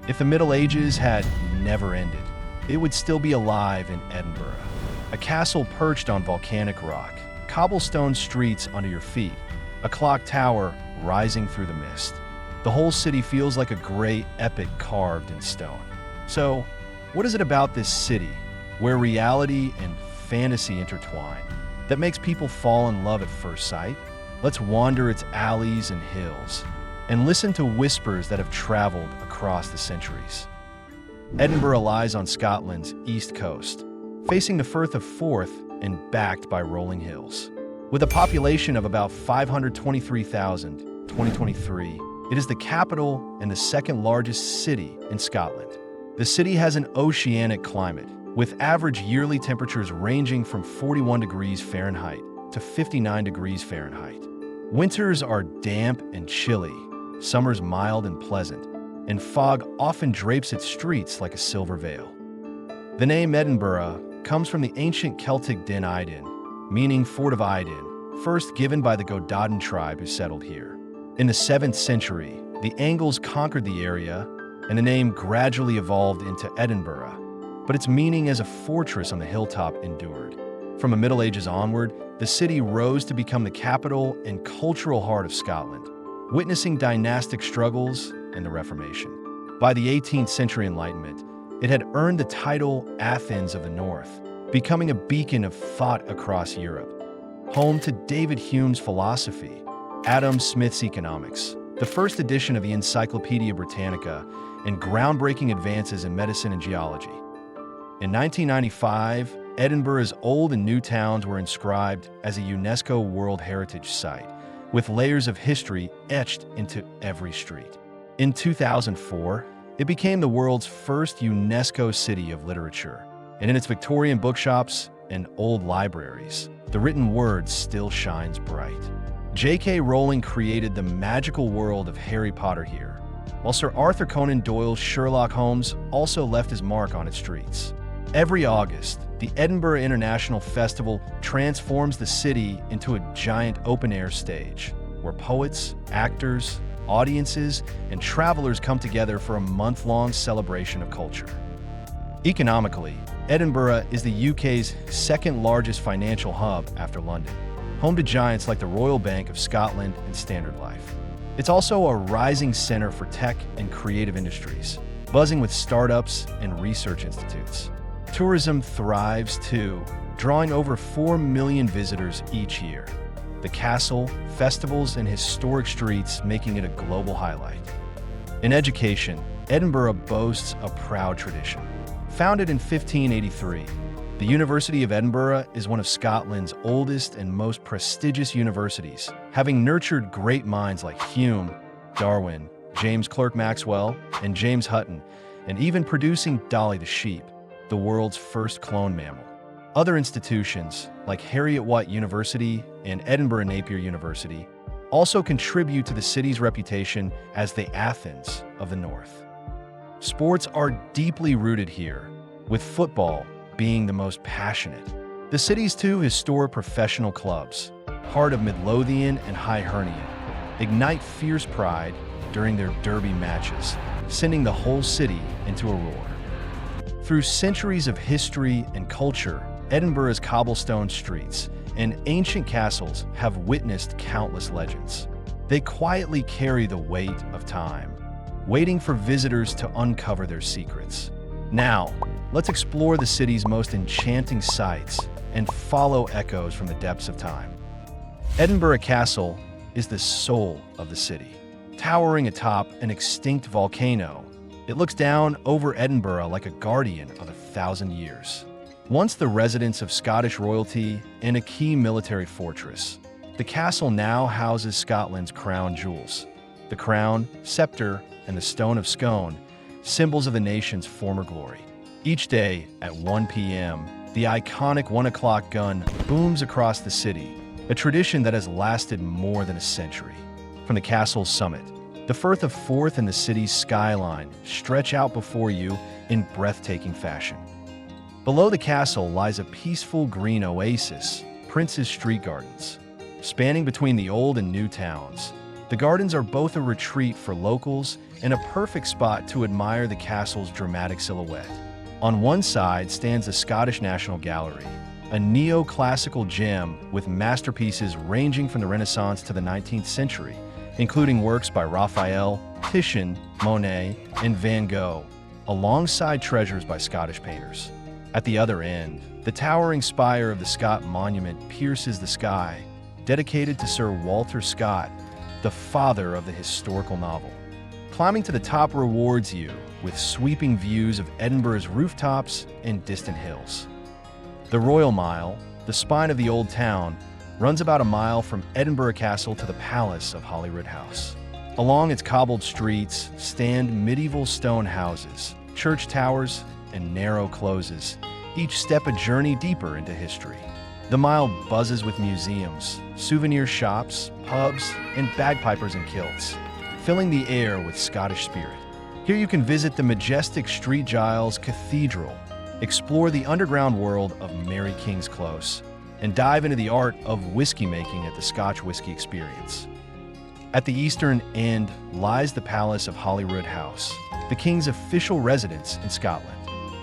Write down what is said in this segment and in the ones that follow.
If the Middle Ages had never ended, it would still be alive in Edinburgh. A castle perched on volcanic rock, cobblestone streets under your feet, a clock tower rising through the mist. The whole city feels like a great epic carved in stone. So, what is it about this city, where reality and fantasy intertwine, that makes people fall in love at first sight? Let's wander its alleys and hills, and listen to whispers that have traveled across the centuries. Edinburgh lies on Scotland's east coast, facing the Firth of Forth and backed by rolling hills. With a population of about 523,000 in 2023, it is the capital and the second largest city in Scotland. The city has an oceanic climate, with average yearly temperatures ranging from 41 degrees Fahrenheit to 59 degrees Fahrenheit. Winters are damp and chilly, summers mild and pleasant, and fog often drapes its streets like a silver veil. The name Edinburgh comes from the ancient Celtic Din Idin, meaning Fort of Idin, first given by the Godadan tribe who settled here. In the 7th century, the Angles conquered the area, and the name gradually evolved into Edinburgh, but its meaning as a fortress on the hilltop endured. From the Middle Ages onward, the city rose to become the capital and cultural heart of Scotland, witnessing dynastic struggles and the Reformation. By the 18th century Enlightenment, it had earned the title Athens of the North, becoming a beacon of thought across Europe. Home to David Hume's philosophy, Adam Smith's economics, the first edition of the Encyclopedia Britannica, and groundbreaking advances in medicine and geology. In 1995, Edinburgh's old and new towns were inscribed as a UNESCO World Heritage Site, with layers of history etched into every street. In 2004, it became the world's first UNESCO City of Literature, and in its Victorian bookshops and old libraries, the written word still shines bright. J.K. Rowling created the magical world of Harry Potter here, while Sir Arthur Conan Doyle's Sherlock Holmes also left his mark on its streets. Every August, the Edinburgh International Festival transforms the city into a giant open-air stage, where poets, actors, audiences, and travelers come together for a month-long celebration of culture. Economically, Edinburgh is the UK's second-largest financial hub after London, home to giants like the Royal Bank of Scotland and Standard Life. It's also a rising center for tech and creative industries, buzzing with startups and research institutes. Tourism thrives too, drawing over 4 million visitors each year. The castle, festivals, and historic streets making it a global highlight. In education, Edinburgh boasts a proud tradition. Founded in 1583, the University of Edinburgh is one of Scotland's oldest and most prestigious universities, having nurtured great minds like Hume, Darwin, James Clerk Maxwell, and James Hutton, and even producing Dolly the sheep, the world's first cloned mammal. Other institutions, like Heriot-Watt University and Edinburgh Napier University, also contribute to the city's reputation as the Athens of the North. Sports are deeply rooted here, with football being the most passionate. The city's two historic professional clubs, Heart of Midlothian and High Hernian, ignite fierce pride during their derby matches, sending the whole city into a roar. Through centuries of history and culture, Edinburgh's cobblestone streets and ancient castles have witnessed countless legends. They quietly carry the weight of time, waiting for visitors to uncover their secrets. Now, let's explore the city's most enchanting sights and follow echoes from the depths of time. Edinburgh Castle is the soul of the city. Towering atop an extinct volcano, it looks down over Edinburgh like a guardian of 1,000 years. Once the residence of Scottish royalty and a key military fortress, the castle now houses Scotland's crown jewels. The crown, scepter, and the Stone of Scone, symbols of the nation's former glory. Each day at 1 p.m., the iconic 1 o'clock gun booms across the city, a tradition that has lasted more than a century. From the castle's summit, the Firth of Forth and the city's skyline stretch out before you in breathtaking fashion. Below the castle lies a peaceful green oasis, Prince's Street Gardens. Spanning between the old and new towns, The gardens are both a retreat for locals and a perfect spot to admire the castle's dramatic silhouette. On one side stands the Scottish National Gallery, a neoclassical gem with masterpieces ranging from the Renaissance to the 19th century, including works by Raphael, Titian, Monet, and Van Gogh, alongside treasures by Scottish painters. At the other end, the towering spire of the Scott Monument pierces the sky, dedicated to Sir Walter Scott, the father of the historical novel. Climbing to the top rewards you with sweeping views of Edinburgh's rooftops and distant hills. The Royal Mile, the spine of the Old Town, runs about a mile from Edinburgh Castle to the Palace of Holyrood House. Along its cobbled streets stand medieval stone houses, church towers, and narrow closes, each step a journey deeper into history. The mile buzzes with museums, souvenir shops, pubs, and bagpipers in kilts, filling the air with Scottish spirit. Here you can visit the majestic St. Giles Cathedral, explore the underground world of Mary King's Close, and dive into the art of whiskey making at the Scotch Whisky Experience. At the eastern end lies the Palace of Holyrood House, the King's official residence in Scotland.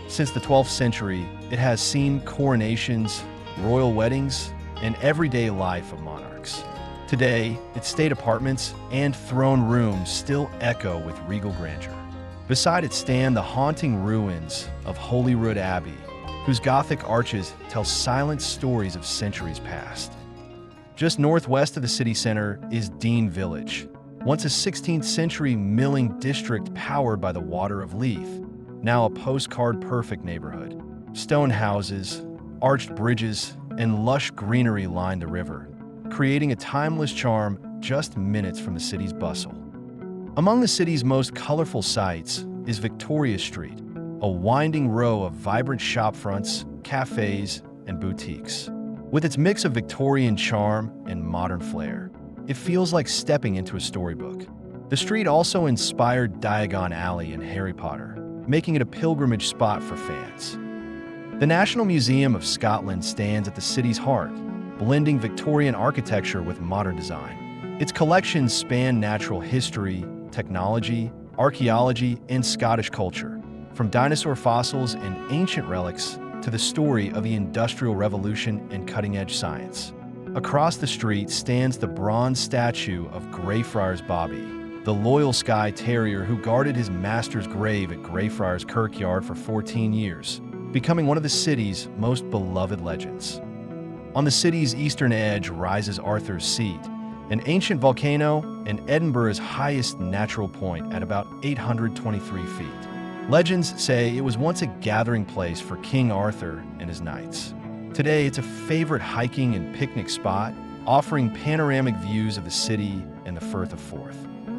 Since the 12th century, it has seen coronations, royal weddings, and everyday life of monarchs. Today, its state apartments and throne rooms still echo with regal grandeur. Beside it stand the haunting ruins of Holyrood Abbey, whose Gothic arches tell silent stories of centuries past. Just northwest of the city center is Dean Village, once a 16th century milling district powered by the water of Leith, now a postcard-perfect neighborhood. Stone houses, arched bridges, and lush greenery line the river, creating a timeless charm just minutes from the city's bustle. Among the city's most colorful sights is Victoria Street, a winding row of vibrant shopfronts, cafes, and boutiques. With its mix of Victorian charm and modern flair, it feels like stepping into a storybook. The street also inspired Diagon Alley in Harry Potter, making it a pilgrimage spot for fans. The National Museum of Scotland stands at the city's heart, blending Victorian architecture with modern design. Its collections span natural history, technology, archaeology, and Scottish culture, from dinosaur fossils and ancient relics to the story of the Industrial Revolution and cutting-edge science. Across the street stands the bronze statue of Greyfriars Bobby, the loyal Skye Terrier who guarded his master's grave at Greyfriars Kirkyard for 14 years, becoming one of the city's most beloved legends. On the city's eastern edge rises Arthur's Seat, an ancient volcano and Edinburgh's highest natural point at about 823 feet. Legends say it was once a gathering place for King Arthur and his knights. Today, it's a favorite hiking and picnic spot, offering panoramic views of the city and the Firth of Forth.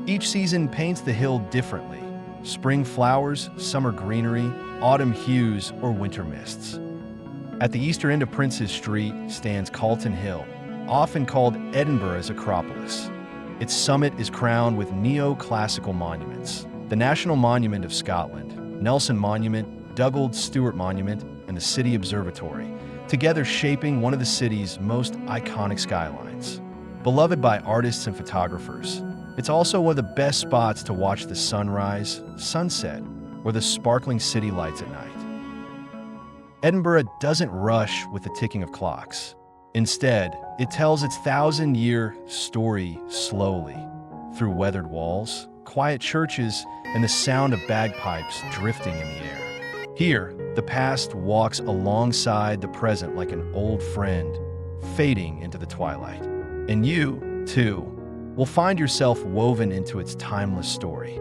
Each season paints the hill differently: spring flowers, summer greenery, autumn hues, or winter mists. At the eastern end of Princes Street stands Calton Hill, often called Edinburgh's Acropolis. Its summit is crowned with neoclassical monuments: the National Monument of Scotland, Nelson Monument, Dugald Stewart Monument, and the City Observatory, together shaping one of the city's most iconic skylines. Beloved by artists and photographers, it's also one of the best spots to watch the sunrise, sunset, or the sparkling city lights at night. Edinburgh doesn't rush with the ticking of clocks. Instead, it tells its thousand-year story slowly, through weathered walls, quiet churches, and the sound of bagpipes drifting in the air. Here, the past walks alongside the present like an old friend, fading into the twilight. And you, too, will find yourself woven into its timeless story.